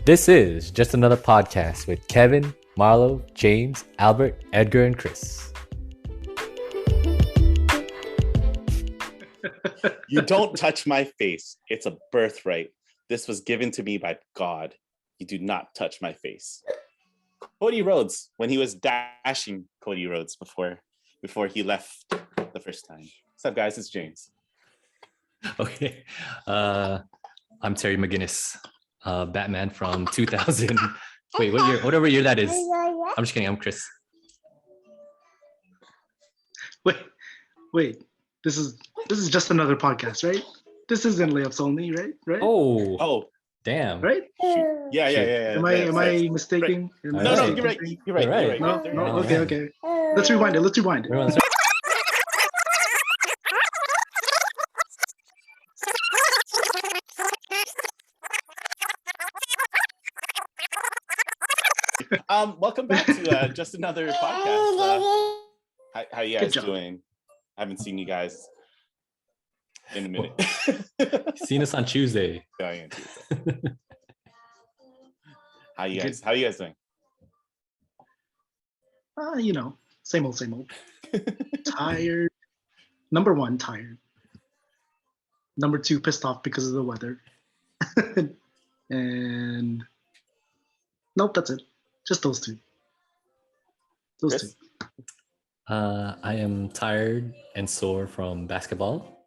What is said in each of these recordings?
This is just another podcast with Kevin, Marlo, James, Albert, Edgar, and Chris. You don't touch my face. It's a birthright. This was given to me by God. You do not touch my face. Cody Rhodes, when he was dashing Cody Rhodes before he left the first time. What's up, guys? It's James. Okay. I'm Terry McGinnis, Batman from 2000. Wait, what year? Whatever year that is. I'm just kidding. I'm Chris. Wait. This is just another podcast, right? This isn't Layups Only, right? Oh, damn. Right? Yeah. Am I mistaking? Right. No, you're right. You're right. No, okay. Let's rewind it. Welcome back to just another podcast. How you guys doing? I haven't seen you guys in a minute. Seen us on Tuesday. Oh, yeah, Tuesday. How you guys doing? Same old. Tired. Number one, tired. Number two, pissed off because of the weather. And nope, that's it. Just those two. Chris? Two. I am tired and sore from basketball.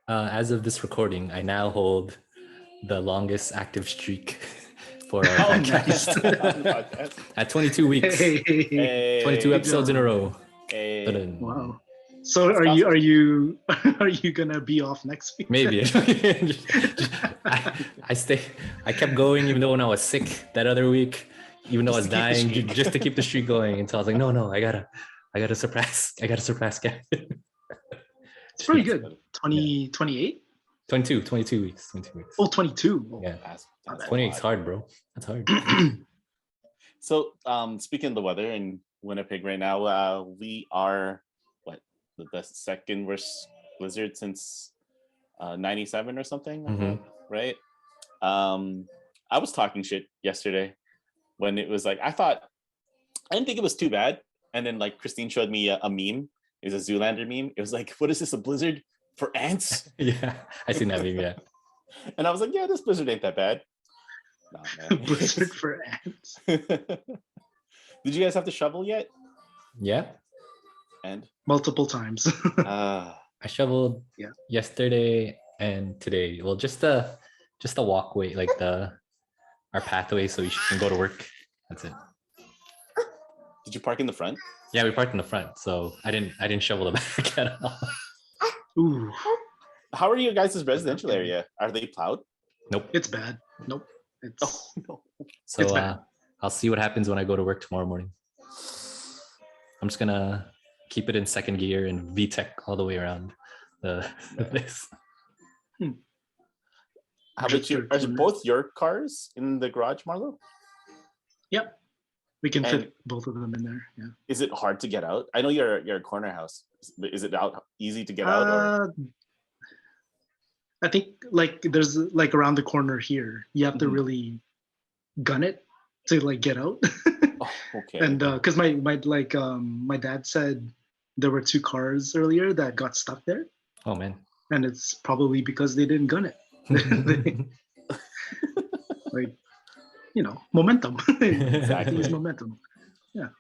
As of this recording, I now hold the longest active streak for our podcast. At 22 weeks. Hey. 22 episodes in a row. Hey. Wow. So are you gonna be off next week? Maybe. I kept going even though when I was sick that other week, even though I was dying, just to keep the streak going. And so I was like, no, I gotta surpass Kevin. It's pretty good. 28? 22 weeks. Oh, 22. Yeah. That's 28 is hard, bro. That's hard. So speaking of the weather in Winnipeg right now, we are the second worst blizzard since 97 or something, Mm-hmm. right? I was talking shit yesterday when it was like, I didn't think it was too bad, and then like Christine showed me a meme. It was a Zoolander meme. It was like, what is this, a blizzard for ants? Yeah, I seen that meme. Yeah. And I was like, yeah, this blizzard ain't that bad. No, man. Blizzard for ants. Did you guys have to shovel yet? Yeah. And multiple times. I shoveled yesterday and today. Well, just the walkway, like our pathway, so you can go to work. That's it. Did you park in the front? Yeah, we parked in the front, so I didn't shovel the back at all. Ooh. How are you guys' residential area? Are they plowed? Nope. It's bad. Nope. No. So I'll see what happens when I go to work tomorrow morning. I'm just gonna keep it in second gear and VTEC all the way around the place. How about you? Are both your cars in the garage, Marlo? Yep. We can fit both of them in there. Yeah. Is it hard to get out? I know you're a corner house. Is it easy to get out? Or? I think like there's like around the corner here. You have to really gun it to like get out. Oh, okay. And because my dad said there were two cars earlier that got stuck there. Oh man. And it's probably because they didn't gun it. Like, momentum. Exactly. It's momentum. Yeah.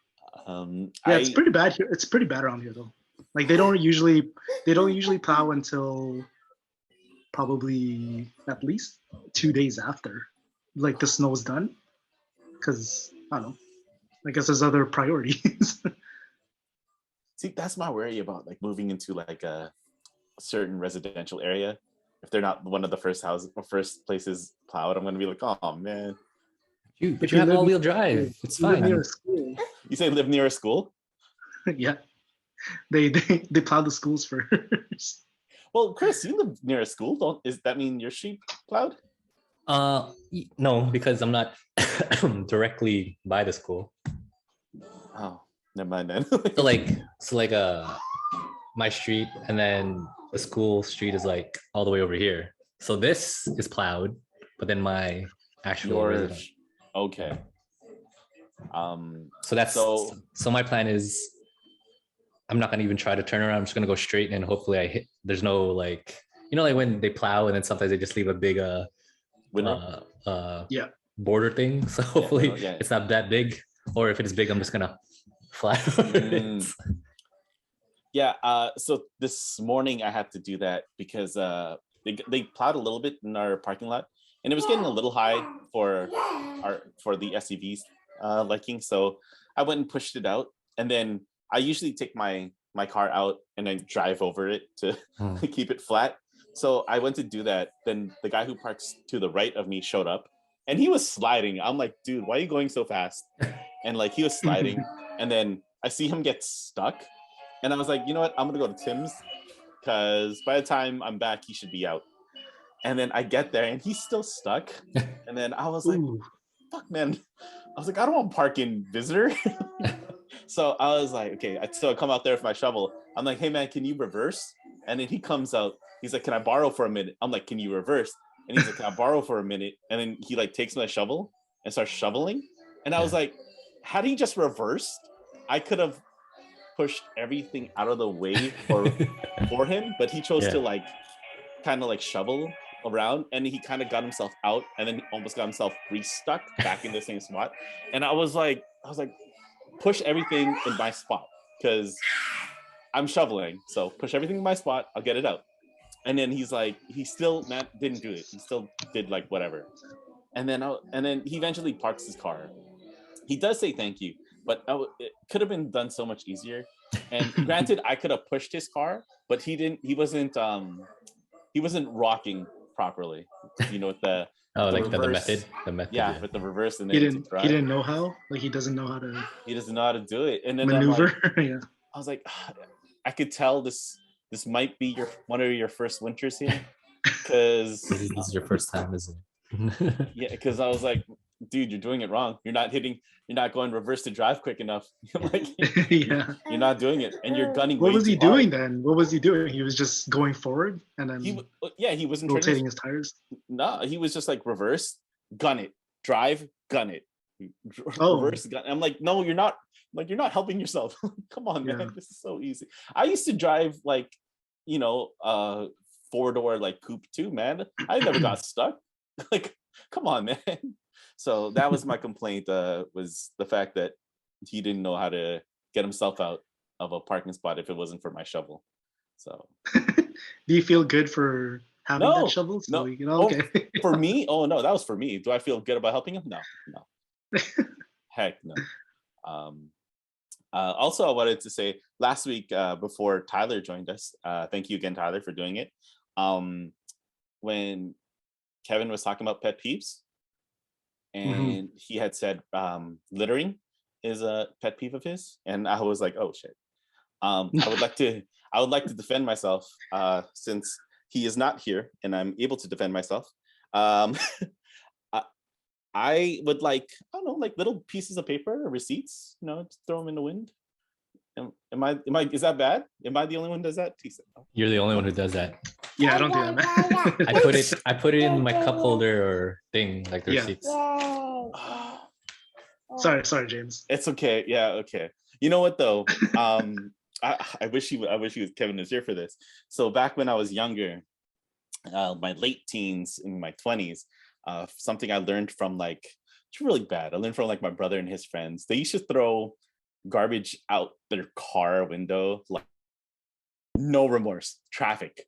Yeah, it's pretty bad here. It's pretty bad around here though. Like they don't usually plow until probably at least 2 days after like the snow's done. Because I don't know. I guess there's other priorities. See, that's my worry about like moving into like a certain residential area. If they're not one of the first places plowed, I'm gonna be like, oh man. But you have all-wheel drive. It's fine. Near a school. You say live near a school? Yeah. They plow the schools first. Well, Chris, you live near a school. Does that mean your sheep plowed? No, because I'm not directly by the school. Oh, never mind then. so like my street, and then the school street is like all the way over here. So this is plowed, but then my actual resident. Okay. So that's so my plan is I'm not gonna even try to turn around. I'm just gonna go straight and hopefully I hit. There's no like like when they plow and then sometimes they just leave a big border thing. So hopefully it's not that big. Or if it is big, I'm just gonna fly over it. Yeah. So this morning I had to do that because they plowed a little bit in our parking lot, and it was getting a little high for the SUVs liking. So I went and pushed it out, and then I usually take my car out and then drive over it to keep it flat. So I went to do that. Then the guy who parks to the right of me showed up, and he was sliding. I'm like, dude, why are you going so fast? And like he was sliding, and then I see him get stuck, and I was like, you know what? I'm gonna go to Tim's because by the time I'm back, he should be out. And then I get there, and he's still stuck. And then I was like, fuck, man. I was like, I don't want to park in visitor. So I was like, okay. So I come out there with my shovel. I'm like, hey, man, can you reverse? And then he comes out. He's like, can I borrow for a minute? I'm like, can you reverse? And he's like, can I borrow for a minute? And then he like takes my shovel and starts shoveling. And I was like, had he just reversed, I could have pushed everything out of the way for him. But he chose to like kind of like shovel around, and he kind of got himself out, and then he almost got himself re-stuck back in the same spot. And I was like, push everything in my spot because I'm shoveling. So push everything in my spot, I'll get it out. And then he's like, he still didn't do it. He still did like whatever. And then he eventually parks his car. He does say thank you, but it could have been done so much easier. And granted, I could have pushed his car, but he didn't. He wasn't rocking properly. With the like reverse. the method. Yeah, with the reverse, and he then didn't know how. Like he doesn't know how to. He doesn't know how to do it, and then maneuver. I was like, I could tell this might be one of your first winters here, because this is your first time, isn't it? Yeah, because I was like, dude, you're doing it wrong. You're not going reverse to drive quick enough. Like, you're not doing it, and you're gunning. What was he doing then? What was he doing? He was just going forward, and then he wasn't rotating his tires. No, he was just like reverse, gun it, drive, gun it, reverse, gun. I'm like, no, you're not. Like, you're not helping yourself. Come on, man. This is so easy. I used to drive like, 4-door like coupe too, man. I never got stuck. Like, come on, man. So that was my complaint, was the fact that he didn't know how to get himself out of a parking spot if it wasn't for my shovel. So do you feel good for having that shovel? So okay. For me? Oh no, that was for me. Do I feel good about helping him? No. Heck no. Also, I wanted to say last week, before Tyler joined us, thank you again, Tyler, for doing it. When Kevin was talking about pet peeves, and he had said littering is a pet peeve of his, and I was like, oh shit. I would like to defend myself, since he is not here and I'm able to defend myself. I would like, I don't know, like little pieces of paper or receipts, just throw them in the wind. Is that bad? Am I the only one who does that? You're the only one who does that. Yeah, I don't do that. I put it in my cup holder or thing, like the receipts. Sorry, James. It's okay. Yeah, okay. You know what though? I wish Kevin was here for this. So back when I was younger, my late teens, in my 20s, something I learned from it's really bad. I learned from my brother and his friends. They used to throw garbage out their car window, like no remorse. Traffic,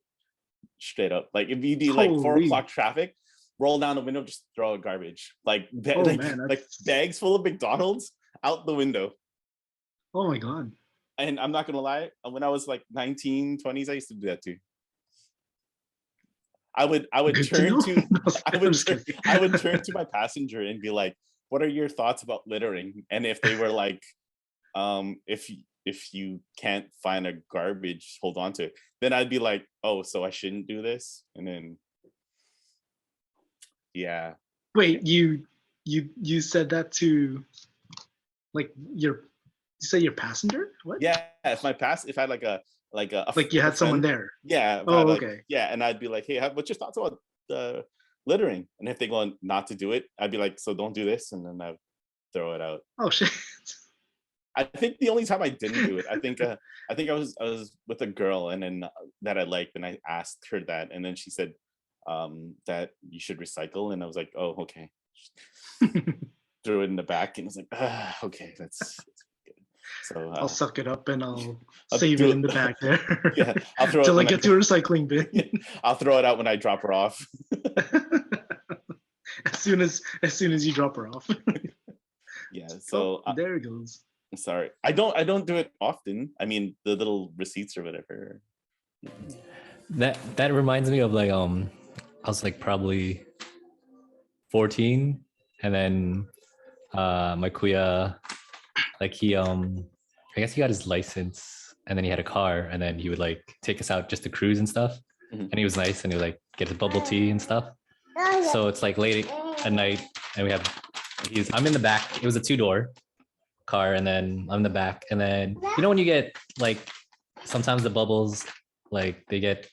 straight up. Like if you do 4 o'clock traffic, roll down the window, just throw out garbage. Like bags full of McDonald's out the window. Oh my god. And I'm not gonna lie, when I was 19, 20s, I used to do that too. I would turn to my passenger and be like, what are your thoughts about littering? And if they were like, if you can't find a garbage, hold on to it, then I'd be like, oh, so I shouldn't do this. And then wait, you said that to you say your passenger? What? Yeah, if I had Like you had someone friend. there. Yeah. Oh, like, okay. yeah, and I'd be like, hey, what's your thoughts about littering? And if they go not to do it, I'd be like, so don't do this, and then I'd throw it out. Oh shit. I think the only time I didn't do it, I think I was with a girl, and then that I liked, and I asked her that, and then she said that you should recycle, and I was like, oh, okay. Threw it in the back, and I was like, okay, that's good. So I'll suck it up and I'll I'll save do it it. in the back there. Yeah, I'll throw it till I when get to a recycling bin. Yeah, I'll throw it out when I drop her off. as soon as you drop her off. Yeah. So there it goes. sorry, I don't do it often. I mean, the little receipts or whatever. That reminds me of like I was like probably 14, and then my kuya, like he I guess he got his license, and then he had a car, and then he would like take us out just to cruise and stuff. And he was nice, and he would like get his bubble tea and stuff. So it's like late at night, and I'm in the back. It was a 2-door car, and then I'm in the back, and then when you get like sometimes the bubbles, like they get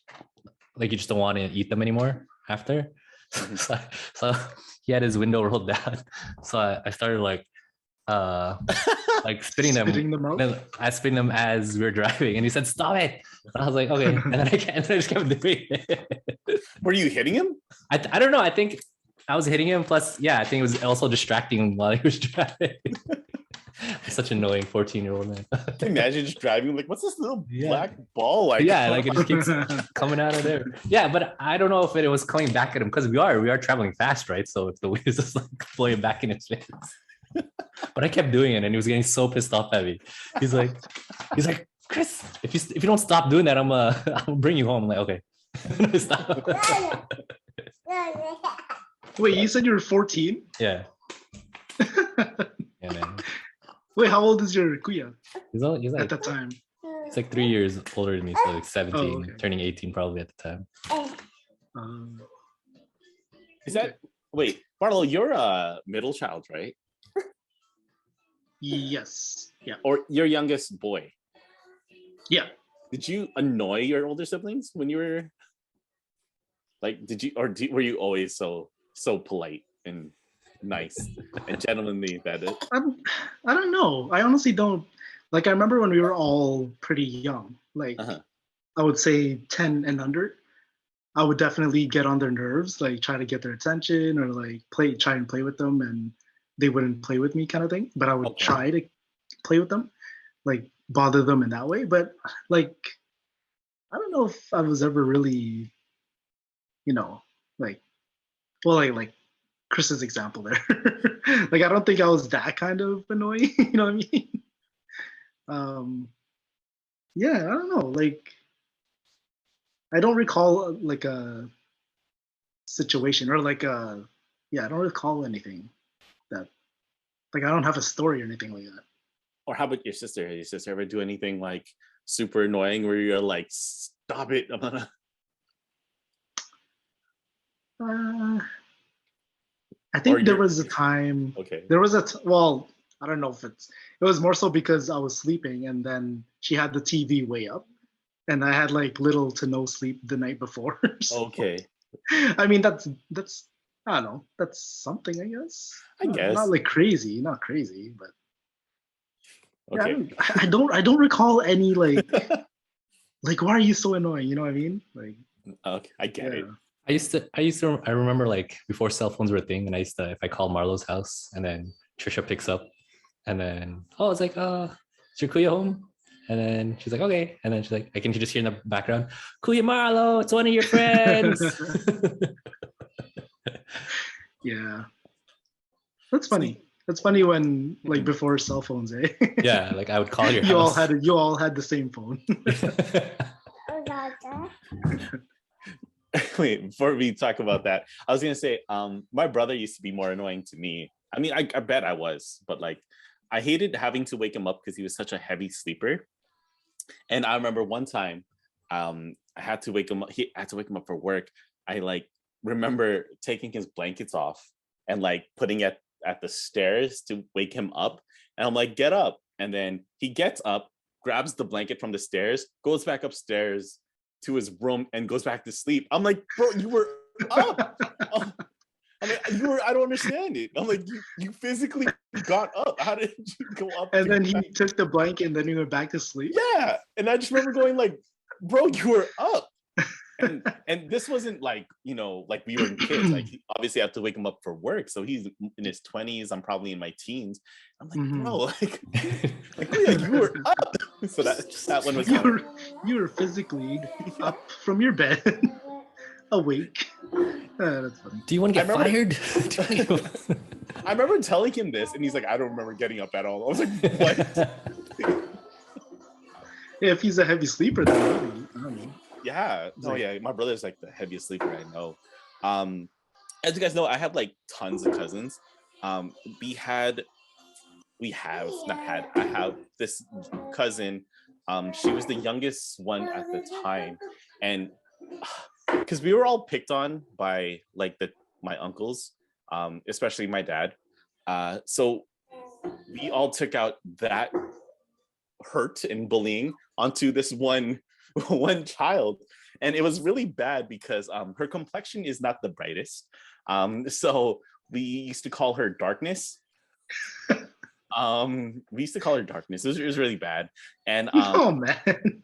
like you just don't want to eat them anymore after. So he had his window rolled down, so I started like spitting them. Then I spit them as we were driving, and he said, "Stop it!" And I was like, "Okay," and then I just kept doing it. Were you hitting him? I don't know. I think I was hitting him. Plus, yeah, I think it was also distracting him while he was driving. Such an annoying 14-year-old man. Imagine just driving like, what's this little black ball? Like, like it just keeps coming out of there. Yeah, but I don't know if it was coming back at him, because we are traveling fast, right? So if the wind is just like blowing back in his face. But I kept doing it, and he was getting so pissed off at me. He's like, Chris, if you don't stop doing that, I'll bring you home. I'm like, okay. Stop. Wait, you said you were 14? Yeah. Yeah, man. Wait, how old is your kuya? He's like, at that time. He's like 3 years older than me, so like 17, okay. turning 18 probably at the time. Is that wait, Barlow? You're a middle child, right? Yes. Yeah. Or your youngest boy? Yeah. Did you annoy your older siblings when you were like? Were you always so polite and nice and gentlemanly that it? I don't know. I honestly don't. Like, I remember when we were all pretty young, like I would say 10 and under, I would definitely get on their nerves, like try to get their attention, or like try and play with them, and they wouldn't play with me, kind of thing. But I would try to play with them, like bother them in that way. But like, I don't know if I was ever really, like Chris's example there. Like, I don't think I was that kind of annoying. You know what I mean? Yeah, I don't know. Like, I don't recall like a situation or like I don't recall anything that, like, I don't have a story or anything like that. Or how about your sister? Has your sister ever do anything like super annoying where you're like, stop it? I'm gonna... I think there was a time. Okay. There was well, I don't know if it was more so because I was sleeping, and then she had the TV way up, and I had like little to no sleep the night before. So, okay. I mean, that's I don't know. That's something, I guess. I guess not like crazy, not crazy, but okay. Yeah, I don't recall any like like, why are you so annoying? You know what I mean? Like, okay, I get it. I remember like before cell phones were a thing, and I used to, if I called Marlo's house and then Trisha picks up, and then I was like, is your kuya home? And then she's like, okay. And then she's like, I can just hear in the background, Kuya Marlo, it's one of your friends. Yeah. That's funny. That's funny when, like, before cell phones, eh? Yeah, like I would call your house. You all had the same phone. Wait, before we talk about that, I was gonna say, my brother used to be more annoying to me. I mean, I bet I was, but like, I hated having to wake him up because he was such a heavy sleeper. And I remember one time, I had to wake him up. I had to wake him up for work. I like remember taking his blankets off and like putting it at the stairs to wake him up. And I'm like, get up. And then he gets up grabs the blanket from the stairs, goes back upstairs to his room, and goes back to sleep. I'm like, bro, you were up. I'm like, I don't understand it. I'm like, you physically got up. How did you go up? And then he took the blanket and then he went back to sleep. Yeah. And I just remember going like, bro, you were up. And this wasn't like, like we were kids. Like obviously I have to wake him up for work. So he's in his 20s. I'm probably in my teens. I'm like, bro, like yeah, you were up. So that one was you were physically up from your bed, awake. That's funny. Do you want to get fired? I remember telling him this, and he's like, I don't remember getting up at all. I was like, what? Yeah, if he's a heavy sleeper, then maybe. I don't know. Yeah. Oh yeah. My brother's like the heaviest sleeper I know. As you guys know, I have like tons of cousins. I have this cousin. She was the youngest one at the time, and because we were all picked on by like my uncles, especially my dad. So we all took out that hurt and bullying onto this one child, and it was really bad because her complexion is not the brightest. So we used to call her Darkness. We used to call her Darkness. It was really bad. And oh man.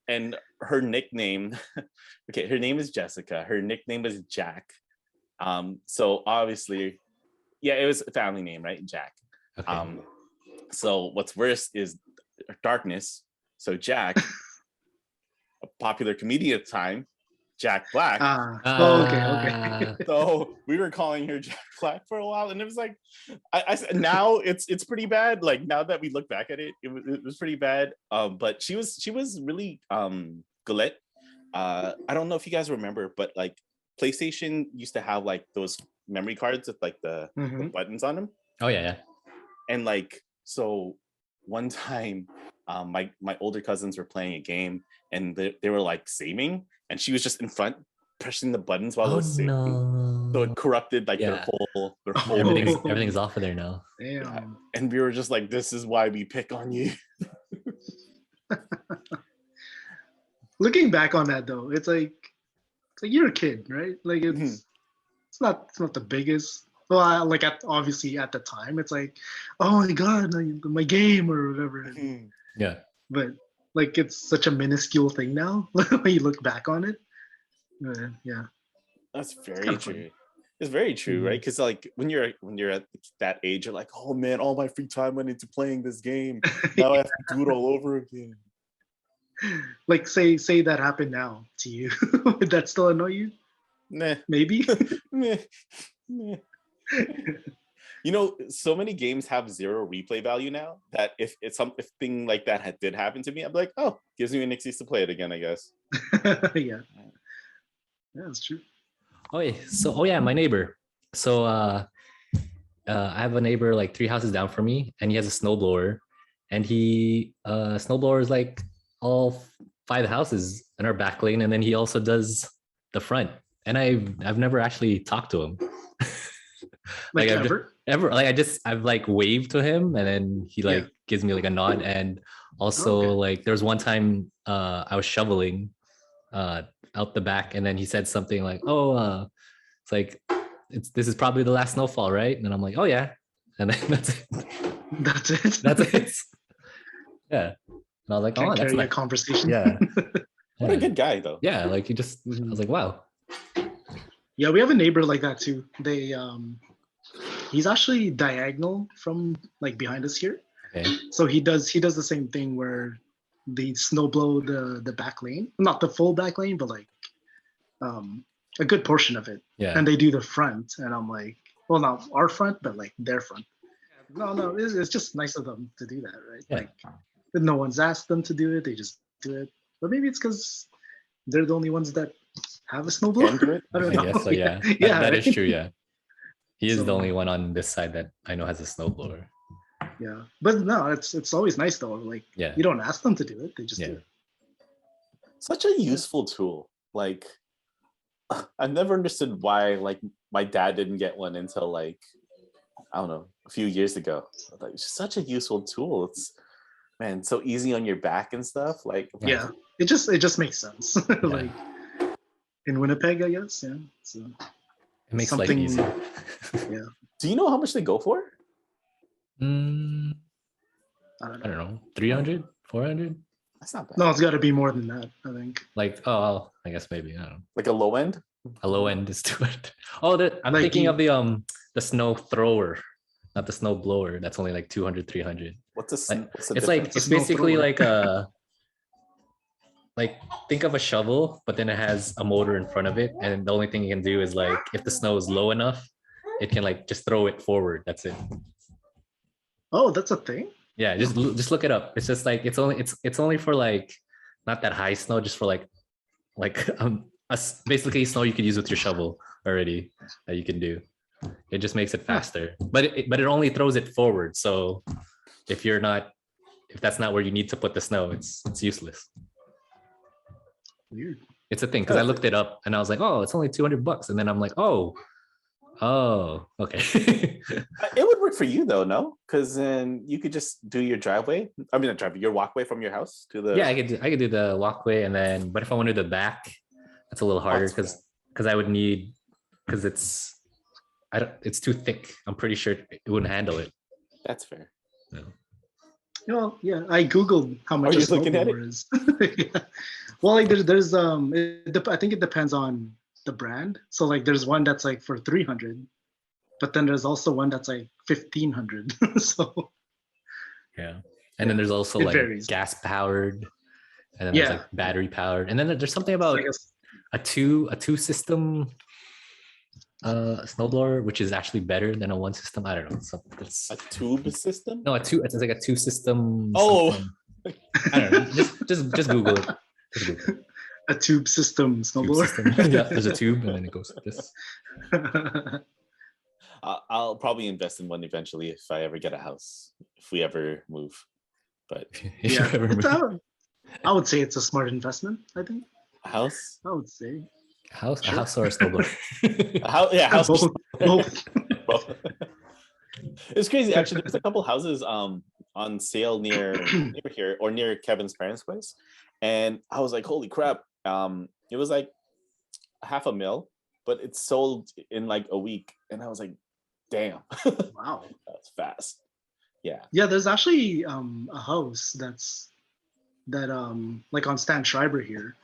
And her nickname, okay, her name is Jessica. Her nickname is Jack. So obviously, yeah, it was a family name, right? Jack. Okay. So what's worse is Darkness. So Jack, a popular comedian at the time, Jack Black. Okay. So we were calling her Jack Black for a while, and it was like, I now it's pretty bad. Like now that we look back at it, it was pretty bad. But she was really Galette. I don't know if you guys remember, but like PlayStation used to have like those memory cards with like the buttons on them. Oh yeah. And like so, one time, my older cousins were playing a game, and they were like saving, and she was just in front pressing the buttons while it was saving. No. So it corrupted like their whole everything's off of there now. Damn. Yeah. And we were just like, this is why we pick on you. Looking back on that though, it's like you're a kid, right? Like it's not the biggest. Well, like obviously at the time, it's like, oh my god, my game or whatever. Yeah. But like it's such a minuscule thing now when you look back on it. Yeah. That's very true. It's very true, right? Because like when you're at that age, you're like, oh man, all my free time went into playing this game. Now I have to do it all over again. Like say that happened now to you. Would that still annoy you? Nah. Maybe. Nah. So many games have zero replay value now that if something like that did happen to me, I'm like, oh, gives me an excuse to play it again, I guess. Yeah, that's true. My neighbor. So I have a neighbor like 3 houses down from me, and he has a snowblower, and he snowblower is like all 5 houses in our back lane, and then he also does the front. And I've never actually talked to him. Like ever like I've like waved to him, and then he like gives me like a nod. And also like there was one time I was shoveling out the back, and then he said something like, oh it's like this is probably the last snowfall, right? And I'm like, oh yeah. And then that's it. Yeah. And I was like, oh, that's my conversation. Yeah. What a good guy though. Yeah, like I was like, wow. Yeah, we have a neighbor like that too. They he's actually diagonal from like behind us here. Okay. So he does the same thing where they snow blow the back lane. Not the full back lane, but like a good portion of it. Yeah. And they do the front. And I'm like, well, not our front, but like their front. No, it's just nice of them to do that, right? Yeah. Like no one's asked them to do it, they just do it. But maybe it's because they're the only ones that have a snowblower. I don't know. Yes, so yeah. That is true, yeah. He is the only one on this side that I know has a snowblower. Yeah. But no, it's always nice though. Like you don't ask them to do it, they just do it. Such a useful tool. Like I've never understood why like my dad didn't get one until like I don't know, a few years ago. Like it's such a useful tool. Man, so easy on your back and stuff. Like, Yeah, it just makes sense. Like in Winnipeg, I guess. Yeah, so It makes life something- easy. yeah. do you know how much they go for? Mm, I I don't know, 300, 400? That's not bad. No, it's got to be more than that. I think. Like, oh, I guess maybe, I don't know. Like a low end. A low end is 200. Oh, I'm Like thinking you- of the snow thrower, not the snow blower. That's only like 200, 300. What's this? Like, what's the it's like difference? it's snow basically thrower. like think of a shovel, but then it has a motor in front of it, and the only thing you can do is like if the snow is low enough, it can like just throw it forward. That's it. Oh, that's a thing. Yeah, just look it up. It's just like it's only for like not that high snow, just for like basically snow you could use with your shovel already that you can do. It just makes it faster, but it only throws it forward. So if that's not where you need to put the snow, it's useless. Weird. It's a thing because I looked it up and I was like, oh, it's only $200, and then I'm like, oh, okay. It would work for you though, no? Because then you could just do your driveway. I mean, not driveway, your walkway from your house to the. Yeah, I could do the walkway, and then but if I want to do the back, that's a little harder that's because I would need because it's too thick. I'm pretty sure it wouldn't handle it. That's fair. Well, yeah, I googled how much Are a you looking at it? snowblower is. Yeah. Well, like there's I think it depends on the brand. So like there's one that's like for 300, but then there's also one that's like 1500. So Yeah, and then there's also It like varies. gas powered, and then there's Yeah. like battery powered, and then there's something about I guess a two system snowblower, which is actually better than a one system. I don't know. It's A tube system? no, it's like a two system. Oh. something. I don't know. Just Google it. Just Google it. a tube system Tube snowblower. system. Yeah, there's a tube and then it goes like this. I'll probably invest in one eventually if I ever get a house, if we ever move. But If you Yeah, ever it's move. I would say it's a smart investment. I think a house? I would say A house Sure. or a snowblower. Yeah, house. both. It's crazy. Actually, there's a couple houses on sale near here or near Kevin's parents' place, and I was like, holy crap! It was like $500,000, but it sold in like a week, and I was like, damn, Wow. that's fast. Yeah. Yeah, there's actually a house that like on Stan Schreiber here.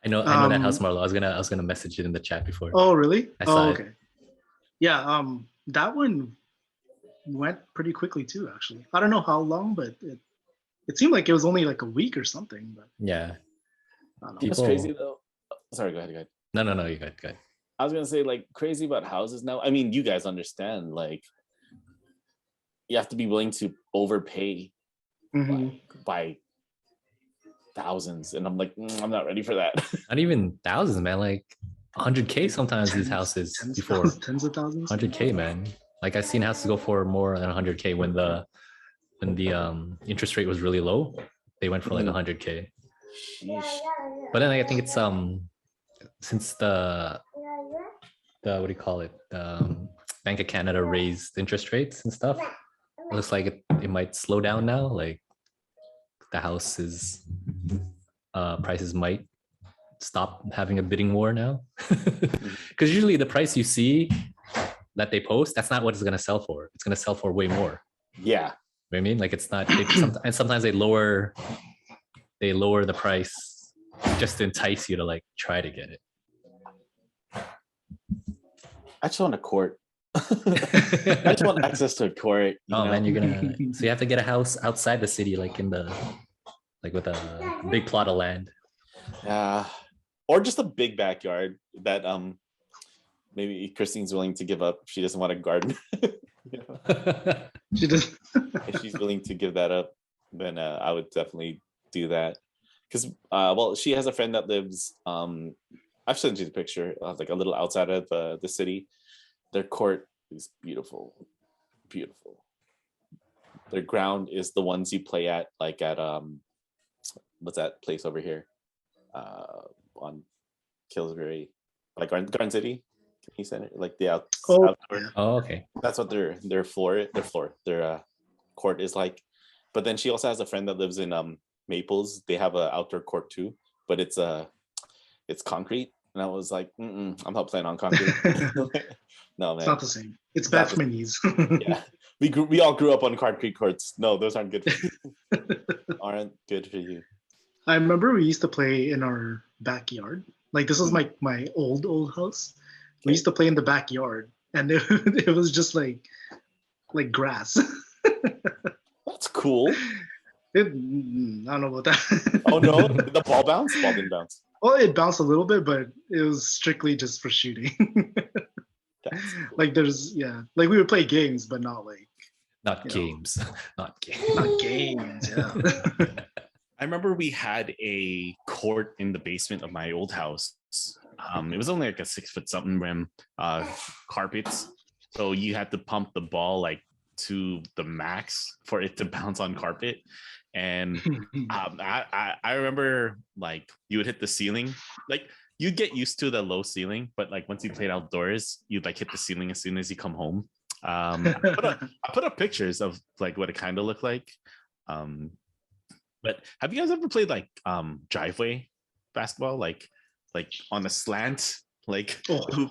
I know that Um, house, Marlo. I was gonna message it in the chat before. Oh, really? I saw Oh, it. okay. Yeah, that one went pretty quickly too. Actually, I don't know how long, but it seemed like it was only like a week or something. But Yeah. I don't know. It's People- crazy though. Sorry, go ahead. No, you got. I was gonna say like crazy about houses now. I mean, you guys understand like you have to be willing to overpay Mhm. by thousands, and I'm like, I'm not ready for that. Not even thousands, man. Like 100K sometimes these houses before. Tens of thousands. 100K, man. Like I've seen houses go for more than 100K when the interest rate was really low. They went for like Mhm. 100K. Sheesh. But then I think it's since the what do you call it? Bank of Canada raised interest rates and stuff. It looks like it might slow down now. Like the houses prices might stop having a bidding war now. Because usually the price you see that they post, that's not what it's gonna sell for. It's gonna sell for way more. Yeah. You know what I mean? Like it's not. And sometimes they lower the price just to entice you to like try to get it. I just want a court. I just want access to a court. Oh man, you you're gonna. So you have to get a house outside the city, like with a big plot of land. Yeah. Or just a big backyard that maybe Christine's willing to give up. She doesn't want a garden. You know? She just If she's willing to give that up, then I would definitely do that. Because well, she has a friend that lives I've sent you the picture like a little outside of the city. Their court is beautiful. Their ground is the ones you play at, like at what's that place over here on Killsbury, like Garden City Community Center, like the outdoor. yeah. Oh, okay. That's what their court is like. But then she also has a friend that lives in Maples. They have an outdoor court too, but it's concrete. And I was like, I'm not playing on concrete. No, man. It's not the same. It's bad for my knees. Yeah. We all grew up on concrete courts. No, those aren't good for you. Aren't good for you. I remember we used to play in our backyard. Like this was my old house. We used to play in the backyard, and it was just like grass. That's cool. I don't know about that. Oh no, the ball bounce? Ball didn't bounce. Well, it bounced a little bit, but it was strictly just for shooting. That's cool. Like like we would play games, but not like Not games. Not games. not games. Yeah. I remember we had a court in the basement of my old house. It was only like a 6 foot something rim, carpets. So you had to pump the ball like to the max for it to bounce on carpet. And I remember like you would hit the ceiling, like you'd get used to the low ceiling, but like once you played outdoors, you'd like hit the ceiling as soon as you come home. I put up pictures of like what it kind of looked like. But have you guys ever played like driveway basketball, like on a slant, like the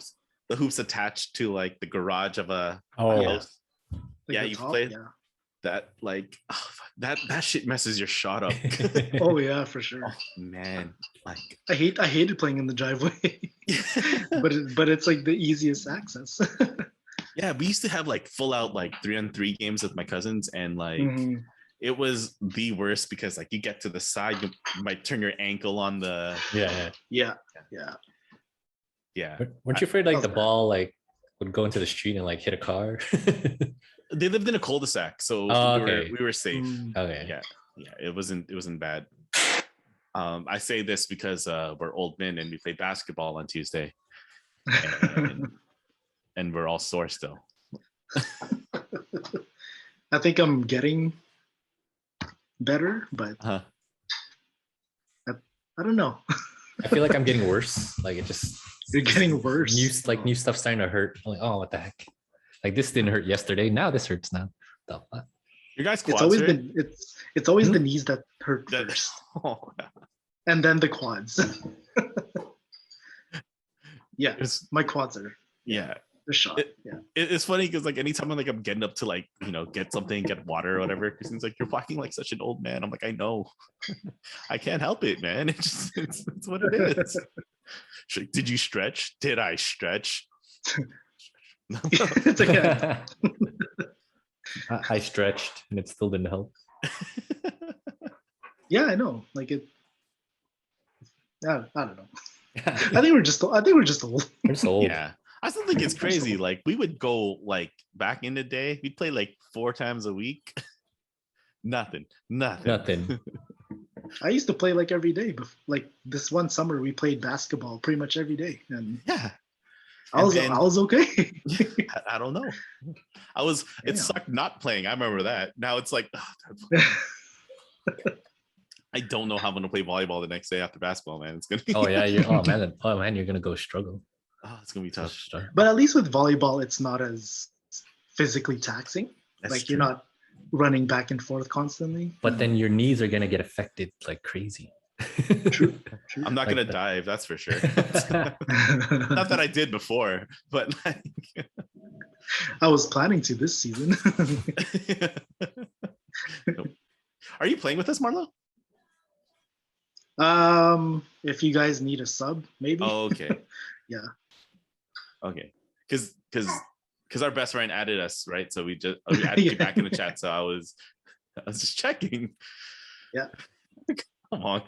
hoops attached to like the garage of a house? Yeah, you've played that. Like that shit messes your shot up. Oh yeah, for sure. Oh, man, like I hated playing in the driveway, but it's like the easiest access. Yeah, we used to have like full out like 3-on-3 games with my cousins, and like it was the worst because like you get to the side, you might turn your ankle on the yeah. Weren't you afraid like the ball like would go into the street and like hit a car? They lived in a cul-de-sac, so we were safe. Okay. Yeah, it wasn't bad. I say this because we're old men and we played basketball on Tuesday, and we're all sore still. I think I'm getting better, but I don't know. I feel like I'm getting worse. Like it just you're getting worse. New stuff starting to hurt. I'm like, oh, what the heck? Like this didn't hurt yesterday. Now this hurts now. The fuck? Your guys' quads. It's always the knees that hurt first, and then the quads. Yeah, my quads are. Yeah. Shot. It's funny because like anytime I'm getting up to like get something, get water or whatever, Christine's like, you're walking like such an old man. I'm like, I know. I can't help it, man. It's what it is. She's like, did you stretch? Did I stretch? It's okay. I stretched and it still didn't help. Yeah, I know. Like it. I don't know. I think we're just old. We're just old. Yeah. I still think it's crazy. Like we would go like back in the day, we'd play like 4 times a week. Nothing. I used to play like every day, but like this one summer we played basketball pretty much every day, and I was okay. I don't know. It sucked not playing. I remember that. Now it's like, I don't know how I'm gonna play volleyball the next day after basketball, man. It's gonna be you're gonna go struggle. Oh, it's gonna be tough. But at least with volleyball, it's not as physically taxing. That's like true. You're not running back and forth constantly. But then your knees are gonna get affected like crazy. True. I'm not gonna dive, that's for sure. Not that I did before, but like I was planning to this season. Are you playing with us, Marlo? If you guys need a sub, maybe. Oh, okay. Yeah. Okay. Because our best friend added us, right? So we added you back in the chat. So I was just checking. Yeah. Come on.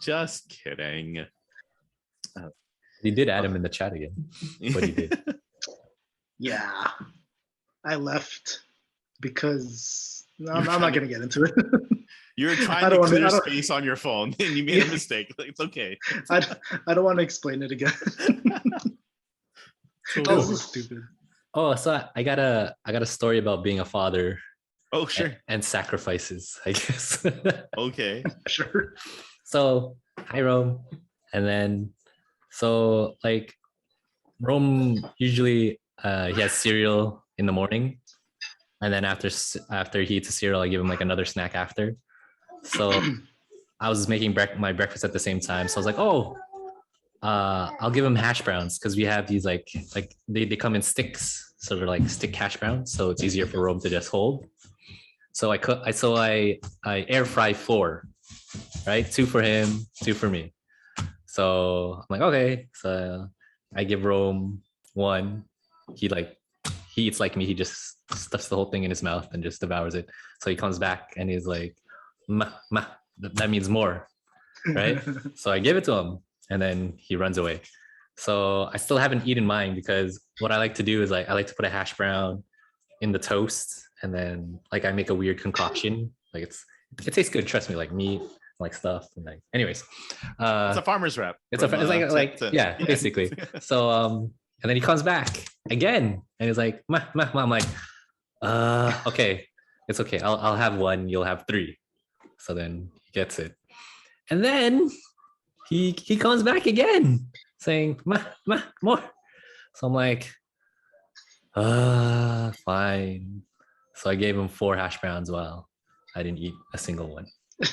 Just kidding. You did add him in the chat again. But he did. Yeah. I left because I'm not gonna get into it. You're trying to clear space on your phone and you made a mistake. It's okay. I don't want to explain it again. That was stupid. Oh, so I got a story about being a father. Oh, sure. And sacrifices, I guess. Okay. Sure. So hi Rome. And then so like Rome usually he has cereal in the morning. And then after he eats a cereal, I give him like another snack after. So I was making my breakfast at the same time. So I was like, oh, I'll give him hash browns because we have these like they come in sticks, so they're like stick hash browns. So it's easier for Rome to just hold. So I air fry 4, right? 2 for him, 2 for me. So I'm like, okay. So I give Rome 1. He eats like me. He just stuffs the whole thing in his mouth and just devours it. So he comes back and he's like, ma, ma. That means more, right? So I give it to him and then he runs away. So I still haven't eaten mine because what I like to do is I like to put a hash brown in the toast and then like I make a weird concoction. Like it tastes good, trust me, like meat, like stuff. And like, anyways, it's a farmer's wrap. It's yeah, basically. So and then he comes back again and he's like, ma, ma, ma. I'm like, okay, it's okay. I'll have 1. You'll have 3. So then he gets it, and then he comes back again saying, ma, ma, more. So I'm like, fine. So I gave him 4 hash browns. Well, I didn't eat a single one.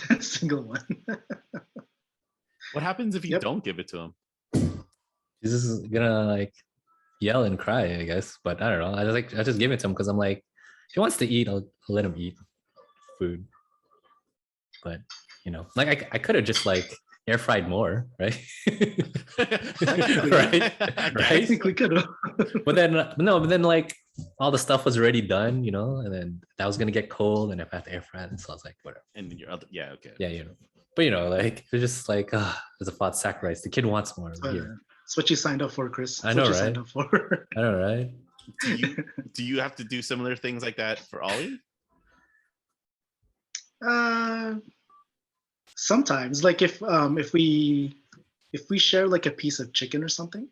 A single one. What happens if you don't give it to him? He's just gonna like yell and cry, I guess. But I don't know. I just give it to him because I'm like, if he wants to eat, I'll let him eat food. But you know, like I could have just like air fried more, right? Right. I think we could have. But then like all the stuff was already done, you know, and then that was gonna get cold, and if I have to air fry it, so I was like, whatever. And your other, yeah, okay, yeah, you know. But you know, like it's just like there's a thought sacrifice. The kid wants more. That's what you signed up for, Chris. I know, right? I know, right? Do you have to do similar things like that for Ollie? Sometimes, like if we share like a piece of chicken or something,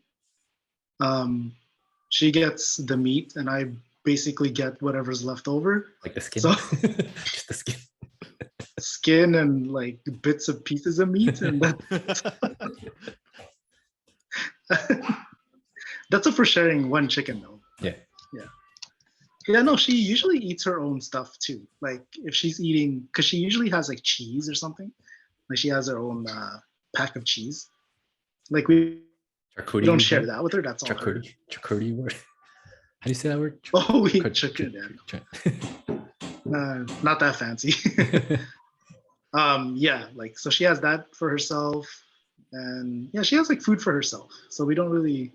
she gets the meat and I basically get whatever's left over. Like the skin. So, just the skin. Skin and like bits of pieces of meat, and that's it for sharing 1 chicken though. Yeah, no, she usually eats her own stuff too. Like if she's eating, because she usually has like cheese or something. Like she has her own pack of cheese. Like we don't share that with her. That's all. Charcuterie word. How do you say that word? Oh, we charcuterie. Not that fancy. Yeah, like so she has that for herself, and yeah, she has like food for herself. So we don't really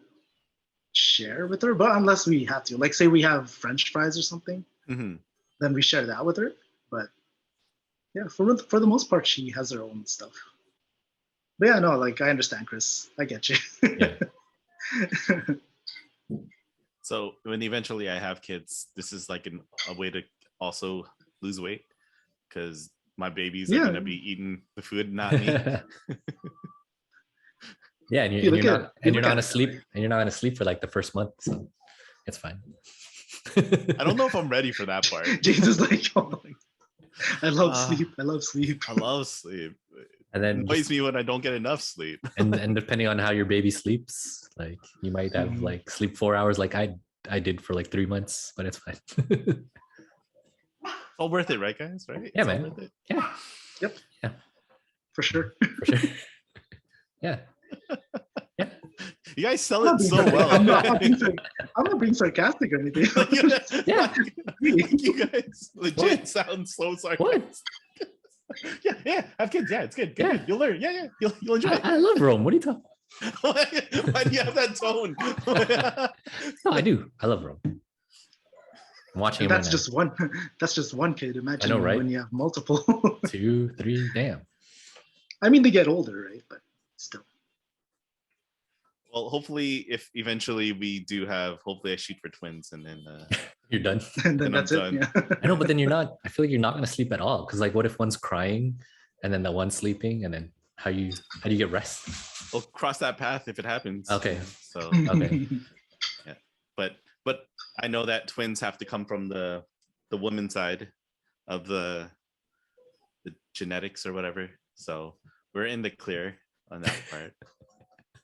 share with her, but unless we have to, like say we have French fries or something, then we share that with her. But yeah, for the most part, she has her own stuff. But yeah, no, like I understand, Chris. I get you. Yeah. So when eventually I have kids, this is like a way to also lose weight because my babies are gonna be eating the food, not me. Yeah, and you're not gonna sleep, and you're not gonna sleep for like the first month, so it's fine. I don't know if I'm ready for that part. James is like, oh, I love sleep. I love sleep. I love sleep. And then it annoys me when I don't get enough sleep. and depending on how your baby sleeps, like you might have like sleep 4 hours, like I did for like 3 months, but it's fine. All worth it, right, guys? Right? Yeah, it's man. Worth it. Yeah. Yep. Yeah. For sure. For sure. Yeah. Yeah. You guys sell it so well. I'm not being sarcastic or anything. Yeah. You guys legit sound so sarcastic. What? Yeah. Have kids. Yeah, it's good. Good. You'll learn. Yeah. You'll enjoy it. I love Rome. What are you talking about? Why do you have that tone? No, I do. I love Rome. I'm watching. That's just one. That's just one kid. Imagine I know, right? When you have multiple. 2, 3. Damn. I mean, they get older, right? But still. Well, hopefully, if eventually we do have, hopefully I shoot for twins, and then you're done. And then that's it. Yeah. I know, but then you're not. I feel like you're not gonna sleep at all. Because like, what if one's crying, and then the one's sleeping, and then how do you get rest? We'll cross that path if it happens. Okay. So okay. Yeah, but I know that twins have to come from the woman side of the genetics or whatever. So we're in the clear on that part.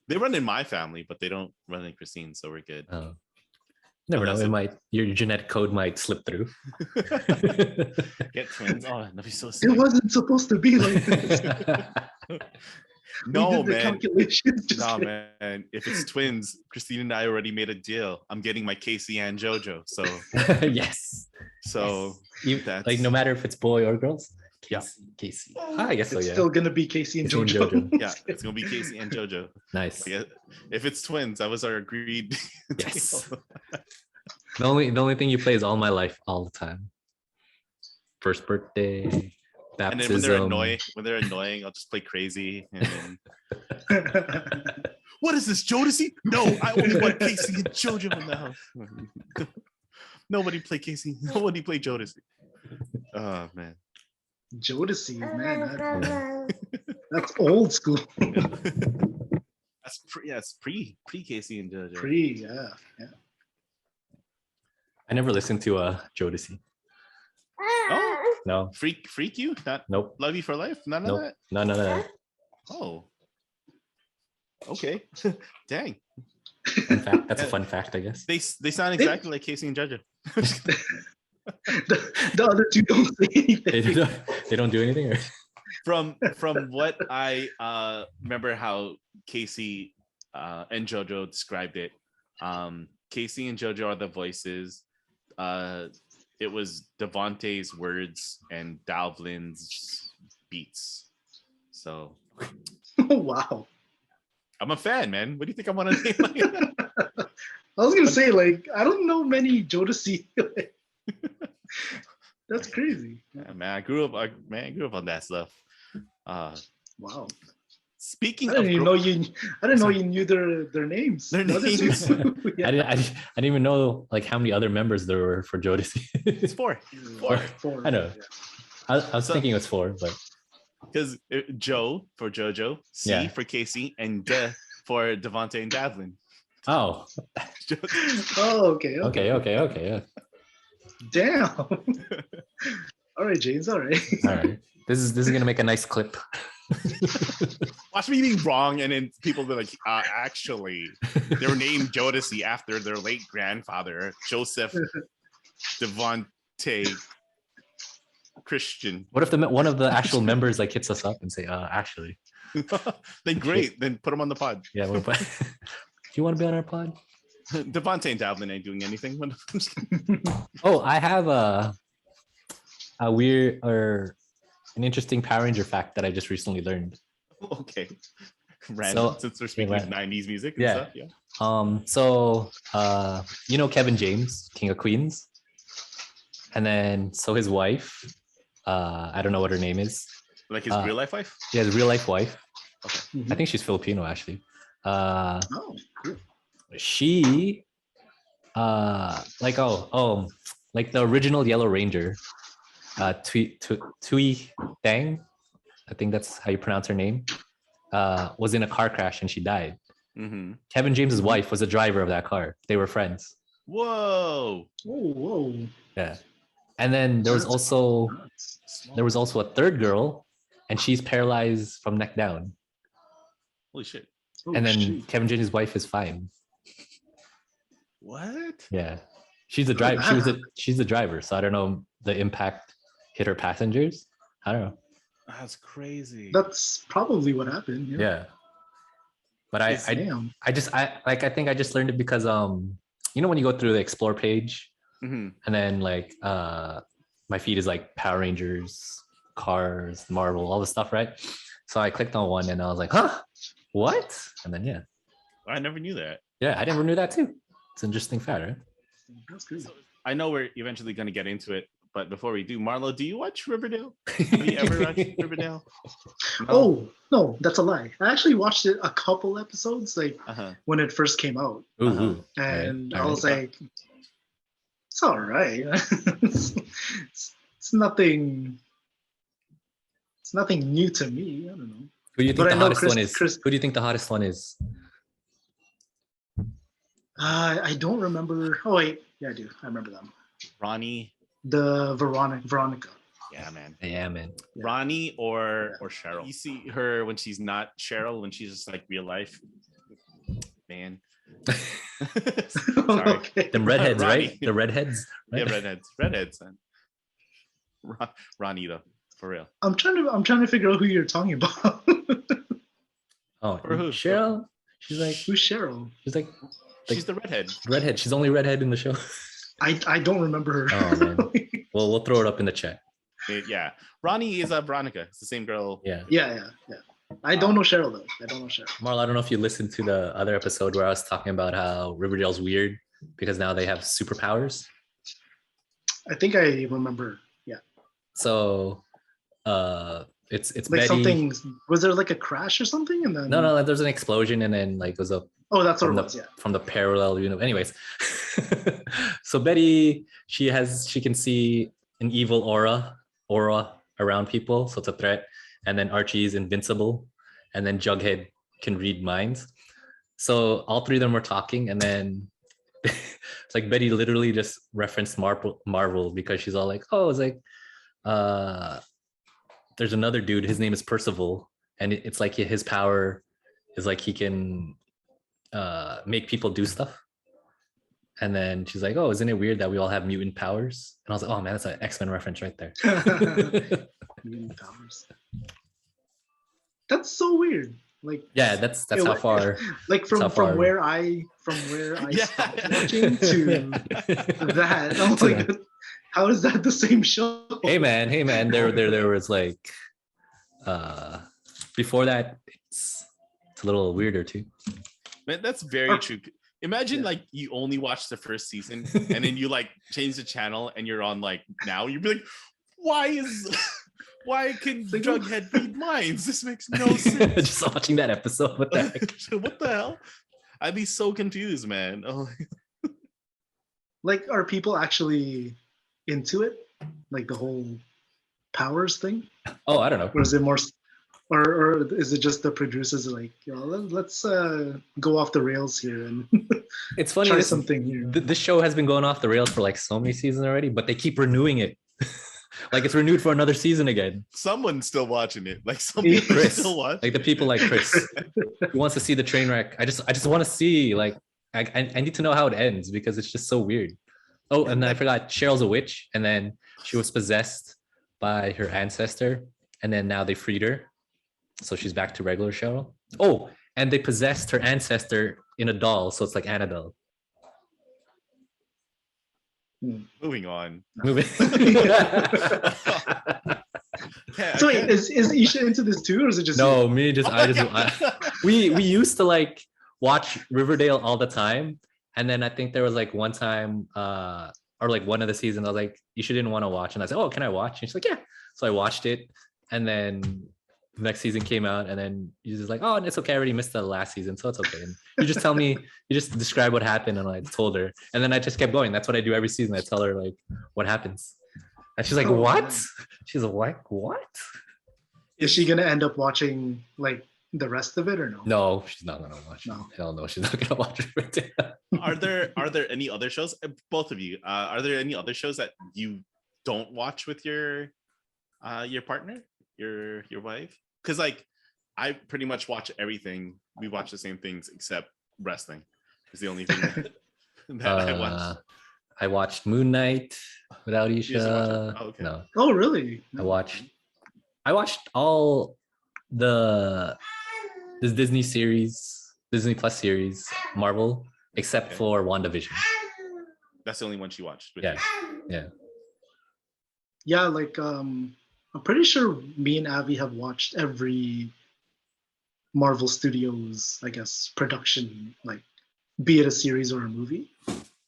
They run in my family, but they don't run in Christine, so we're good. Oh. Never know. that's It it. might your genetic code might slip through. Get twins. Oh, that'd be so It sick. wasn't supposed to be like this. No, we did the man. calculations. Just No, kidding. man. If it's twins, Christine and I already made a deal. I'm getting my Casey and JoJo. So, Yes. that's Like no matter if it's boy or girls. Yeah. Casey. I guess so. It's Yeah. still gonna be Casey and Casey and JoJo. JoJo. yeah, it's gonna be Casey and JoJo. Nice. Yeah. If it's twins, that was our agreed. Yes. deal. The only thing you play is All My Life all the time. First birthday, And baptism. then when they're annoying, I'll just play crazy. And then, what is this, Jodeci? No, I only want Casey and JoJo in the house. Nobody play Casey. Nobody play Jodeci. Oh man. Jodeci, man, that's old school. That's pre Casey and JoJo. Yeah. I never listened to Jodeci. Oh, No. freak you? Not Nope. Love You for Life? None of Nope. that? None of that. Oh. Okay. Dang. Fun fact. That's a fun fact, I guess. They sound exactly like Casey and JoJo. The other two don't say anything. They don't do anything. Or? From what I remember how Casey and JoJo described it. Casey and JoJo are the voices. It was Devontae's words and Dalvin's beats. So Wow. I'm a fan, man. What do you think I want to name like that? I was gonna say, like, I don't know many Jodeci. That's crazy. Yeah, man, I grew up on that stuff. Wow. Speaking I of didn't even know you. I didn't know you knew their names. Their The other two. names. Yeah. I didn't even know like how many other members there were for Jodeci. it's four. Four. I know. Yeah. I was thinking it was 4, but Because Joe for JoJo, C Yeah. for Casey, and De for Devontae and Davlin. oh, Oh, okay. okay, yeah. Damn. All right, James. All right. All right. This is gonna make a nice clip. Watch me being wrong, and then people be like, actually, they were named Jodeci after their late grandfather, Joseph Devontae Christian. What if one of the actual members like hits us up and say, actually, Then great, then put them on the pod. yeah, do you want to be on our pod? Devontae and Davlin ain't doing anything. Oh, I have a weird or an interesting Power Ranger fact that I just recently learned. Okay. Random, So- since we're speaking of 90s music and Yeah. stuff. Yeah. So you know Kevin James, King of Queens, and then so his wife, I don't know what her name is. Like his real life wife? He has a real life wife. Okay. I think she's Filipino actually. Oh, cool. She like like the original Yellow Ranger, Tui Dang, I think that's how you pronounce her name, was in a car crash and she died. Mm-hmm. Kevin James's wife was a driver of that car. They were friends. Whoa. Whoa. Yeah. And then there was also a third girl, and she's paralyzed from neck down. Holy shit. Oh, And then shit. Kevin James's wife is fine. What? Yeah. She's a driver. She's the driver. So I don't know the impact hit her passengers. I don't know. That's crazy. That's probably what happened. Yeah. But I Damn. think I just learned it because you know when you go through the explore page Mm-hmm. and then like my feed is like Power Rangers, Cars, Marvel, all the stuff, right? So I clicked on one and I was like, huh? What? And then yeah. I never knew that. Yeah, I never knew that too. It's an interesting fact, right? That's crazy. I know we're eventually going to get into it, but before we do, Marlo, do you watch Riverdale? Have you ever watched Riverdale? No? Oh no, that's a lie. I actually watched it a couple episodes, like Uh-huh. when it first came out, Ooh, Uh-huh. ooh. and All I right. was like, "It's all right. it's nothing. It's nothing new to me. I don't know." Who do you think But I the know hottest one is? Chris- Who do you think the hottest one is? I don't remember. Oh wait, yeah, I do. I remember them. Ronnie. The Veronica. Yeah, man. Yeah, man. Yeah. Ronnie or Cheryl. You see her when she's not Cheryl, when she's just like real life. Man. Sorry. Okay. Them redheads, Ronnie. right? The redheads. Yeah, redheads, man. Ronnie though, for real. I'm trying to figure out who you're talking about. Oh, Or who? Cheryl. She's like, Who's Cheryl? she's like She's the redhead. redhead. She's the only redhead in the show. I don't remember her. Oh man. Well, we'll throw it up in the chat. Yeah, Ronnie is Veronica. It's the same girl. Yeah. Yeah. I don't know Cheryl though. I don't know Cheryl. Marl, I don't know if you listened to the other episode where I was talking about how Riverdale's weird because now they have superpowers. I think I remember. Yeah. So it's Like Betty. something, was there like a crash or something? And then No, like, there's an explosion and then like there's a Oh, that's what from it the was. Yeah. from the parallel universe. Anyways, so Betty, she can see an evil aura around people, so it's a threat. And then Archie is invincible, and then Jughead can read minds. So all three of them were talking, and then it's like Betty literally just referenced Marvel because she's all like, "Oh, it's like, there's another dude. His name is Percival, and it's like his power is like he can make people do stuff." And then she's like, "Oh, isn't it weird that we all have mutant powers?" And I was like, "Oh man, that's an X-Men reference right there." Mutant powers. That's so weird. Like Yeah, that's how far. Like from where I Yeah. stopped watching to that. I was like, how is that the same show? Hey man, there was like before that it's a little weirder too. Man, that's very true. Imagine like you only watch the first season and then you like change the channel and you're on like now you'd be like, why can Jughead read minds? This makes no sense. Just watching that episode. What the heck? What the hell? I'd be so confused, man. Oh. Like, are people actually into it? Like the whole powers thing? Oh, I don't know. Or is it more, or is it just the producers are like, let's go off the rails here and It's funny. try something here. This show has been going off the rails for like so many seasons already, but they keep renewing it. Like it's renewed for another season again. Someone's still watching it. Like some people Chris, still watch. like the people like Chris, who wants to see the train wreck. I just want to see like I need to know how it ends because it's just so weird. Oh, and I forgot Cheryl's a witch, and then she was possessed by her ancestor, and then now they freed her, so she's back to regular Cheryl. Oh, and they possessed her ancestor in a doll, so it's like Annabelle. Moving on. Moving. So wait, is Isha into this too, or is it just No, you? me just we used to like watch Riverdale all the time, and then I think there was like one time or like one of the seasons I was like, Isha didn't want to watch, and I said, "Oh, can I watch?" And she's like, "Yeah." So I watched it, and then the next season came out, and then you're just like, "Oh, it's okay. I already missed the last season, so it's okay." And you just tell me, you just describe what happened, and I told her, and then I just kept going. That's what I do every season. I tell her like what happens, and she's like, Oh, "What?" man. She's like, "What?" Is she gonna end up watching like the rest of it or no? No, she's not gonna watch. No. Hell no, she's not gonna watch it. Are there any other shows? Both of you, are there any other shows that you don't watch with your partner, your wife? Because like I pretty much watch everything. We watch the same things except wrestling. Is the only thing that I watch. I watched Moon Knight without You used to watch Isha. it? Oh, okay. No, Oh, really? I watched all this Disney series, Disney Plus series, Marvel, except Okay. for WandaVision. That's the only one she watched. Yeah, yeah. Yeah, like I'm pretty sure me and Avi have watched every Marvel Studios, I guess, production, like be it a series or a movie,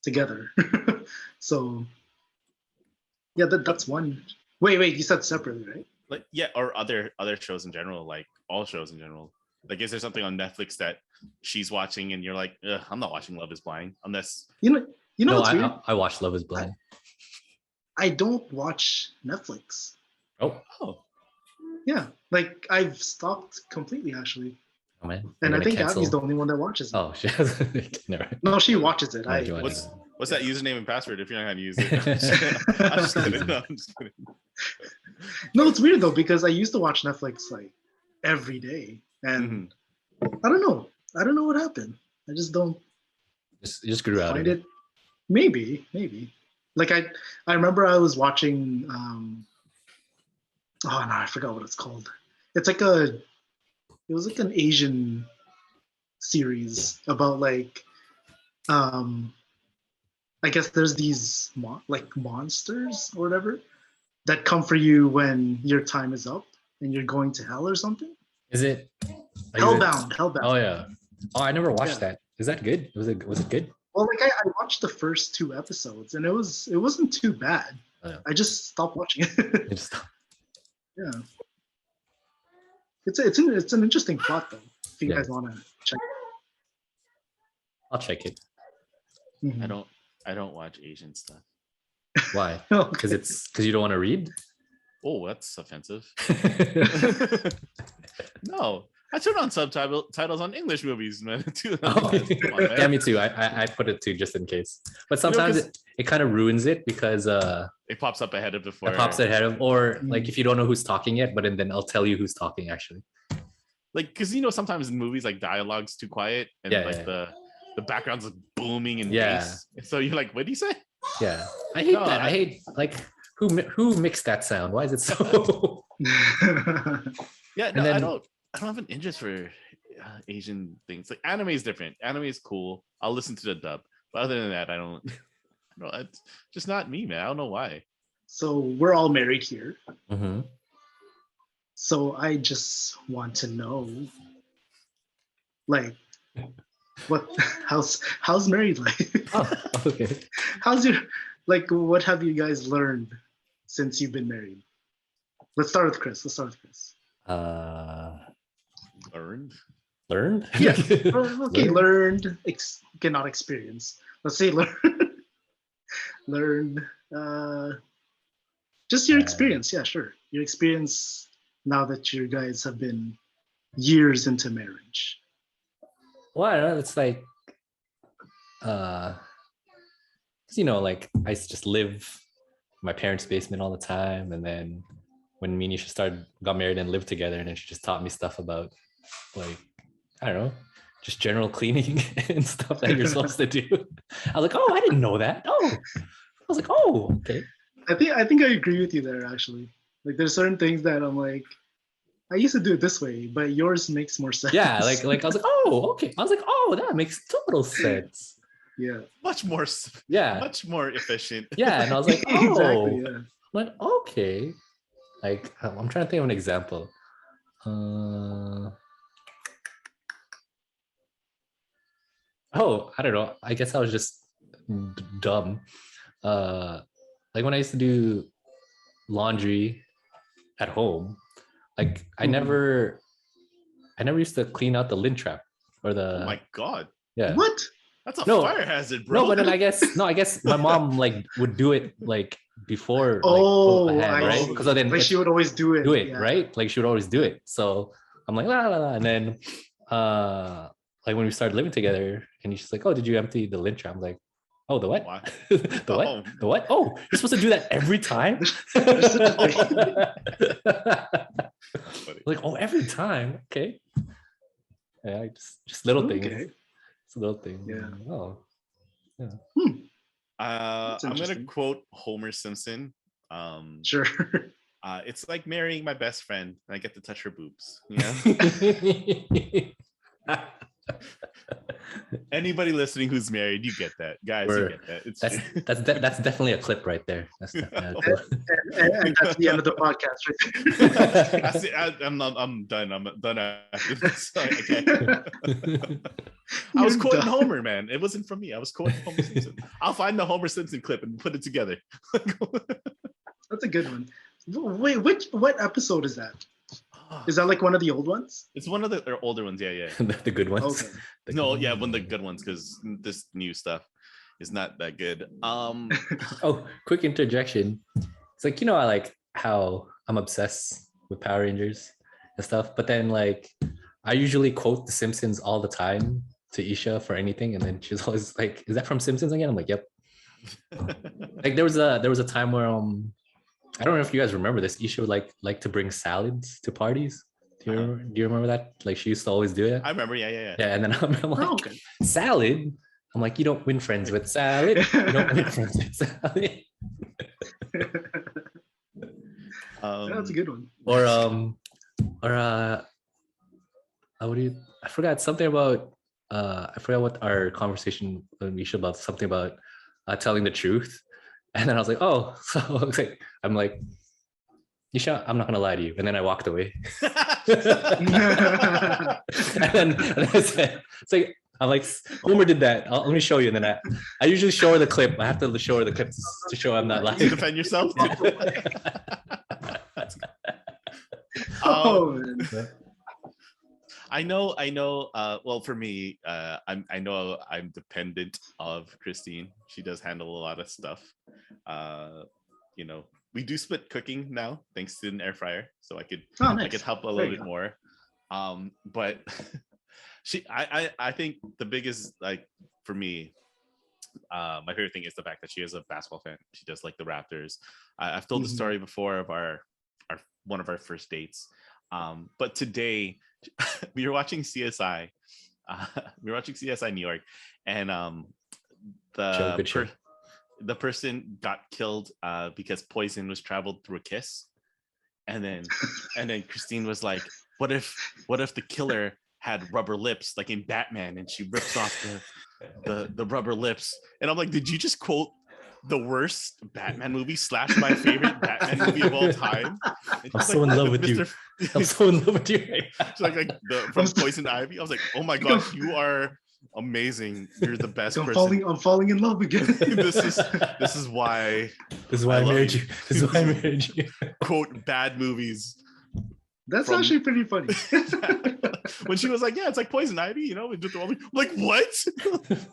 together. So yeah, that's one. Wait, you said separately, right? Like yeah, or other shows in general, like all shows in general. Like, is there something on Netflix that she's watching and you're like, I'm not watching Love Is Blind unless You know No, what's weird? I watched Love Is Blind. I don't watch Netflix. Oh Yeah, like I've stopped completely actually, man. and We're I think gonna Abby's the only one that watches it. Oh, she hasn't. Never. No, she watches it. Oh, join what's that username and password if you're not gonna use it? I'm just kidding. No, I'm just kidding. No, it's weird though because I used to watch Netflix like every day, and I don't know what happened. I just don't You just grew out of find it. it. Maybe. Like I remember I was watching. Oh no, I forgot what it's called. It's like it was like an Asian series about like, I guess there's these like monsters or whatever that come for you when your time is up and you're going to hell or something. Is it Hellbound? Oh yeah. Oh, I never watched that. Is that good? Was it good? Well, like I watched the first 2 episodes and it wasn't too bad. Oh, yeah. I just stopped watching it. You just- Yeah, it's an interesting plot though. If you guys want to check I'll check it. it. Mhm. I don't watch Asian stuff. Why? Okay. Because you don't want to read? Oh, that's offensive. No, I turn on subtitles on English movies, man. Come on, man. Yeah, me too. I put it too just in case. But sometimes it kind of ruins it because it pops up ahead of before. it pops ahead of, or like if you don't know who's talking yet, but then I'll tell you who's talking actually. Like, because sometimes in movies like dialogue's too quiet and the background's like booming and bass. So you're like, what do you say? Yeah, I hate that. I hate like who mixed that sound? Why is it so? Yeah, no, I don't have an interest for Asian things. Like anime is different. Anime is cool. I'll listen to the dub, but other than that, I don't. It's just not me, man. I don't know why. So we're all married here. Mm-hmm. So I just want to know, like, how's married life? Oh, okay. How's your what have you guys learned since you've been married? Let's start with Chris. Learned? Yeah. Okay, learned. Not experience. Let's say learned. Just your experience. Yeah, sure. Your experience now that you guys have been years into marriage. Well, I don't know, it's like, like I used to just live in my parents' basement all the time, and then when me and Nisha got married and lived together, and then she just taught me stuff about, like, I don't know, just general cleaning and stuff that you're supposed to do. I was like, oh, I didn't know that. Oh, I was like, oh, okay. I think I agree with you there actually. Like there's certain things that I'm like, I used to do it this way, but yours makes more sense. Yeah, like I was like, oh, okay. I was like, oh, that makes total sense. Yeah. Much more efficient. Yeah, and I was like, oh, exactly, yeah. I'm like, okay. Like I'm trying to think of an example. I don't know. I guess I was just dumb. Like when I used to do laundry at home, like I never used to clean out the lint trap or the. Oh my god! Yeah. What? That's a fire hazard, bro. No, but then I guess my mom like would do it like before. Right? Because then like she would always do it. Right? Like she would always do it. So I'm like la la la, and then like when we started living together, and she's like, "Oh, did you empty the lint trap?" I'm like, "Oh, the what? The what? Oh. The what? Oh, you're supposed to do that every time?" Like, oh, every time. Okay. Yeah, just little things. Okay. It's a little thing. Yeah. Oh. Yeah. I'm gonna quote Homer Simpson. Sure. It's like marrying my best friend, and I get to touch her boobs. Anybody listening who's married, you get that, guys. You get that. That's definitely a clip right there. That's and that's the end of the podcast, right? I'm done. I'm done after this. Okay. I was quoting Homer, man. It wasn't from me. I was quoting Homer Simpson. I'll find the Homer Simpson clip and put it together. That's a good one. Wait, what episode is that? Is that like one of the old ones? It's one of the older ones. Yeah. The good ones. Okay. One of the good ones, because this new stuff is not that good. Oh, quick interjection. It's like, I like how I'm obsessed with Power Rangers and stuff, but then like I usually quote The Simpsons all the time to Isha for anything, and then she's always like, "Is that from Simpsons again?" I'm like, "Yep." Like there was a time where I don't know if you guys remember this. Isha would like to bring salads to parties. Do you remember that? Like she used to always do it. I remember. Yeah. Yeah, and then I'm like, salad? I'm like, you don't win friends with salad. You don't win friends with salad. That's a good one. Or what do you? I forgot something about. I forgot what our conversation with Misha about something about telling the truth, and then I was like, oh, so I was like, I'm like, Nisha, I'm not gonna lie to you, and then I walked away. and then it's like I'm like, Homer did that. Let me show you, and then I usually show her the clip. I have to show her the clip to show I'm not lying. To defend yourself. I know. Well, for me, I know I'm dependent of Christine. She does handle a lot of stuff. You know, we do split cooking now, thanks to an air fryer, so I could I could help a little bit more. But I think the biggest, like, for me, my favorite thing is the fact that she is a basketball fan. She does like the Raptors. I've told the story before of our one of our first dates. But today we were watching CSI. We were watching CSI New York, and the person got killed because poison was traveled through a kiss. And then Christine was like, what if the killer had rubber lips like in Batman, and she rips off the rubber lips? And I'm like, did you just quote the worst Batman movie / my favorite Batman movie of all time? I'm so in love with you. I'm so in love with you. She's like from Poison Ivy. I was like, oh my gosh, you are amazing. You're the best person. I'm falling in love again. This is why I married you. This is why I married you. Quote bad movies. That's actually pretty funny. When she was like, yeah, it's like Poison Ivy, you know, I'm like, what?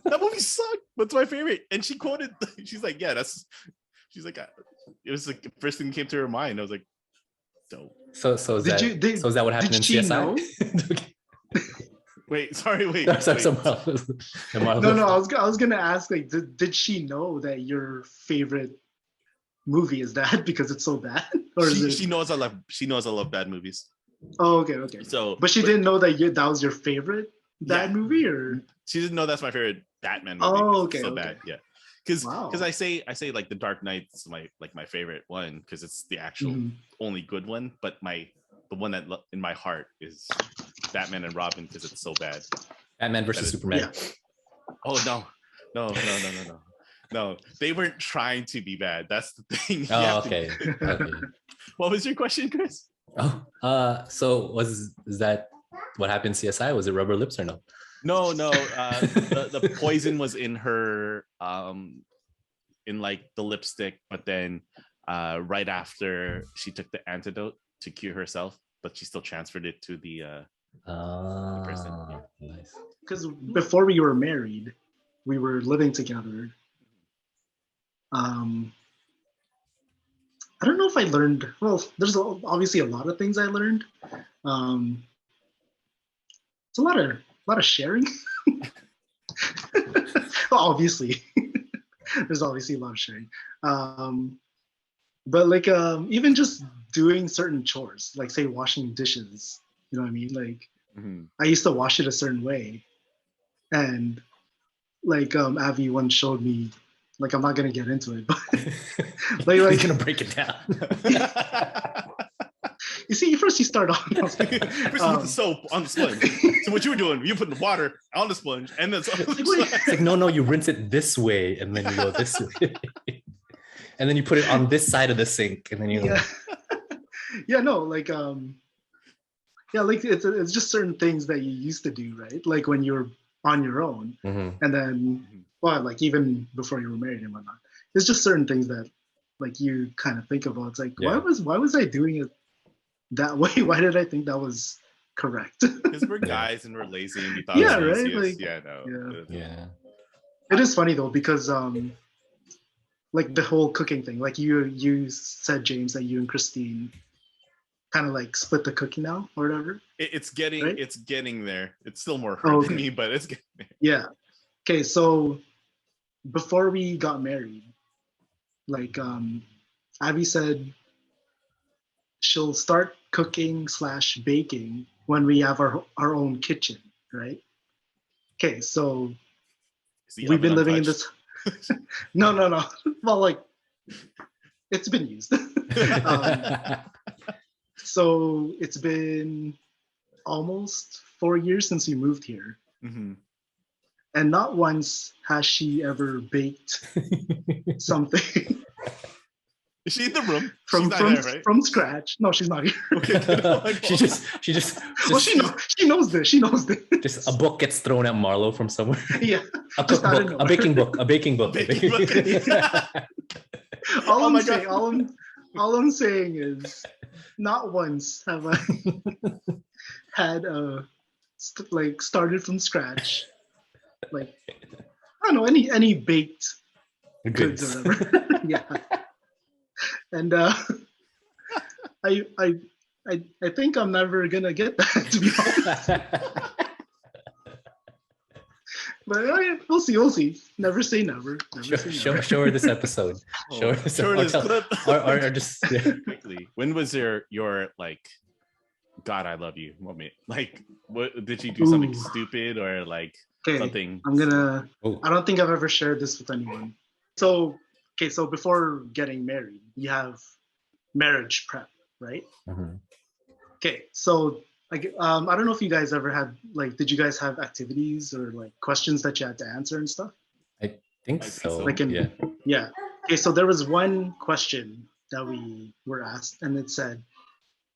That movie sucked, but it's my favorite. And she quoted, she's like, yeah, she's like, it was like the first thing that came to her mind. I was like, dope. So is that what happened in CSI? Wait, sorry. No, I was gonna ask, like, did she know that your favorite movie is that because it's so bad? Or she knows I love bad movies. Oh, okay. But she didn't know that was your favorite bad movie, or she didn't know that's my favorite Batman movie. Oh, okay. So bad, yeah. Because I say like the Dark Knight's my favorite one because it's the actual only good one, but the one that in my heart is Batman and Robin because it's so bad. Batman versus Superman. Yeah. Oh no, they weren't trying to be bad. That's the thing. Oh, okay. What was your question, Chris? Oh, so is that what happened in CSI? Was it rubber lips or no? No. The poison was in her, in like the lipstick, but then right after she took the antidote to cure herself, but she still transferred it to the person. Yeah. Nice. Because before we were married, we were living together. I don't know if I learned. Well, there's obviously a lot of things I learned. It's a lot of sharing. Well, obviously, there's obviously a lot of sharing. But like even just doing certain chores, like say washing dishes. You know what I mean? Like I used to wash it a certain way, and like Avi once showed me. Like I'm not gonna get into it, but like you're gonna break it down. You see, first you start off. First you put the soap on the sponge. So what you were doing, you put the water on the sponge, and then it's like no, you rinse it this way, and then you go this way, and then you put it on this side of the sink, and then you. Yeah, no, like like it's just certain things that you used to do, right? Like when you're on your own, and then. Well, like even before you were married and whatnot, it's just certain things that like you kind of think about. It's like, why was I doing it that way? Why did I think that was correct? Because we're guys and we're lazy and we thought right? Like, yeah. It is funny though because like the whole cooking thing. Like you said, James, that you and Christine kind of like split the cooking now or whatever. It's getting there. It's still more hard than me, but it's getting there. Yeah. Okay, so before we got married, like Abby said she'll start cooking / baking when we have our own kitchen, right? Okay, so we've been living in this. No. Well, like it's been used. So it's been almost 4 years since we moved here. Mm-hmm. And not once has she ever baked something. Is she in the room? From there, right? from scratch. No, she's not here. Okay, good. she just well, she knows this. She knows this. Just a book gets thrown at Marlo from somewhere. Yeah. A cookbook, a baking book. All I'm saying is, not once have I had started from scratch, like I don't know any baked goods or whatever. Yeah, and I think I'm never gonna get that, to be honest. But we'll see. Never say never. Show her this episode. Show her this episode. Or just quickly. When was your like, God, I love you moment? Like, what did you do something stupid or like something? I don't think I've ever shared this with anyone. So before getting married, you have marriage prep, right? Mm-hmm. Okay, so like I don't know if you guys ever had did you guys have activities or like questions that you had to answer and stuff? I think so. Like yeah. Okay, so there was one question that we were asked, and it said,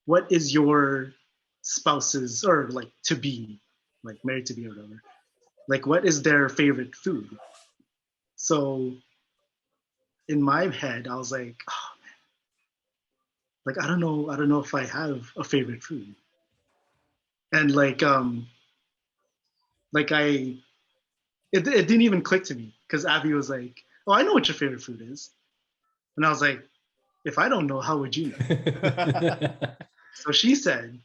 "What is your spouse's or like to be, like married to be or whatever? Like what is their favorite food?" So in my head, I was like, "Oh man, like I don't know if I have a favorite food." And it didn't even click to me because Abby was like, "Oh, I know what your favorite food is," and I was like, "If I don't know, how would you know?" So she said,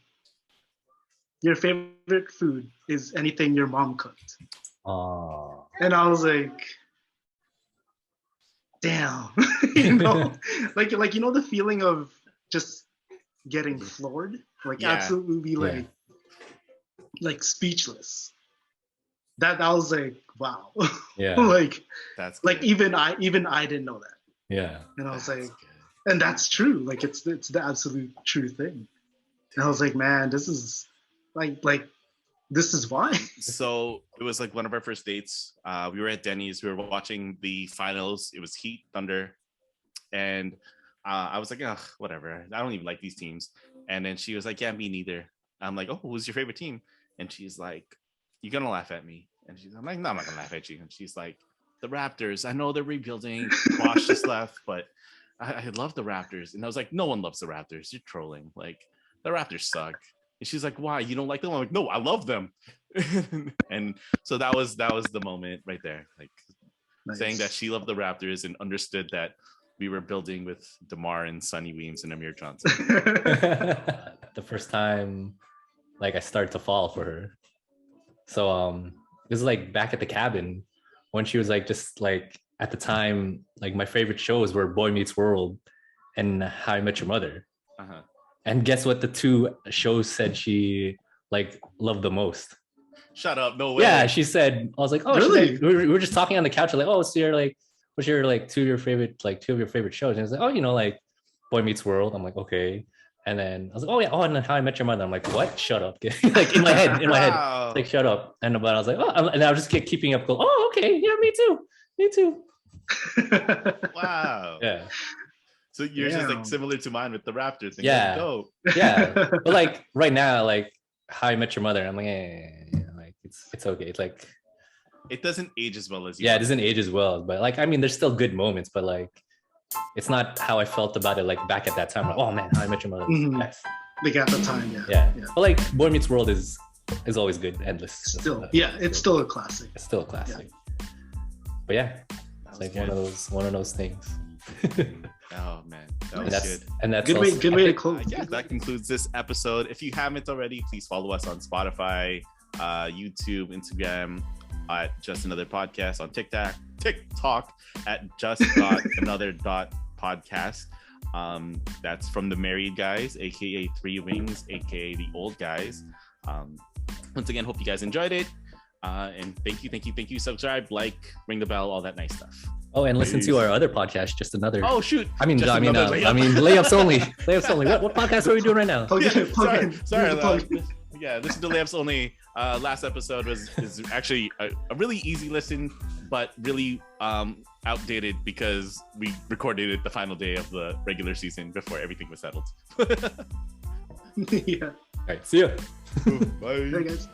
"Your favorite food is anything your mom cooked." Oh. And I was like, "Damn," like the feeling of just getting floored, absolutely like speechless. That I was like, wow. Yeah. Like that's like even I didn't know that. Yeah. And I was and that's true. Like it's the absolute true thing. And I was like, man, this is like this is why. So it was like one of our first dates. We were at Denny's. We were watching the finals. It was Heat, Thunder, and I was like, ugh, whatever. I don't even like these teams. And then she was like, yeah, me neither. I'm like, oh, who's your favorite team? And she's like, you're gonna laugh at me. And I'm like, no, I'm not gonna laugh at you. And she's like, the Raptors. I know they're rebuilding. Bosch just left, but I love the Raptors. And I was like, no one loves the Raptors. You're trolling. Like, the Raptors suck. And she's like, why? You don't like them? I'm like, no, I love them. And so that was the moment right there. Like saying that she loved the Raptors and understood that we were building with DeMar and Sonny Weems and Amir Johnson. The first time like I started to fall for her. So this is like back at the cabin when she was like just like at the time, like my favorite shows were Boy Meets World and How I Met Your Mother. Uh-huh. And guess what the two shows said she like loved the most? Shut up, no way. Yeah, she said, I was like, oh, really? Like, we were just talking on the couch, like, oh, what's your like two of your favorite shows? And it's like, oh, like Boy Meets World. I'm like, okay. And then I was like, oh yeah, oh, and then How I Met Your Mother. I'm like, what? Shut up. Like in my head, Wow. like shut up. And but I was like, oh, and I was just keeping up going, oh, okay, yeah, me too. Wow. Yeah. So yours is like similar to mine with the Raptors. And yeah. Dope. Yeah. But like right now, like How I Met Your Mother, I'm like, like it's okay. It's like it doesn't age as well as you. Yeah, it doesn't age as well. But like, I mean, there's still good moments, but like it's not how I felt about it like back at that time. Like, oh man, How I Met Your Mother. Yes. Like at the time, yeah. But like Boy Meets World is always good, endless. Still, it's still a classic. It's still a classic. Yeah. But yeah, it's like good. one of those things. Oh man, that was good. And that's good way to close. Yeah, that concludes this episode. If you haven't already, please follow us on Spotify, YouTube, Instagram at Just Another Podcast, on TikTok at just.another.podcast. That's from the Married Guys, aka Three Wings, aka the Old Guys. Once again, hope you guys enjoyed it. And thank you. Subscribe, like, ring the bell, all that nice stuff. Oh, and listen to our other podcast. Just another. Oh shoot! Layups Only. Layups Only. What podcast are we doing right now? Sorry. Yeah, listen to Layups Only. Last episode is actually a really easy listen, but really outdated because we recorded it the final day of the regular season before everything was settled. Yeah. All right. See ya. Bye. Bye, guys.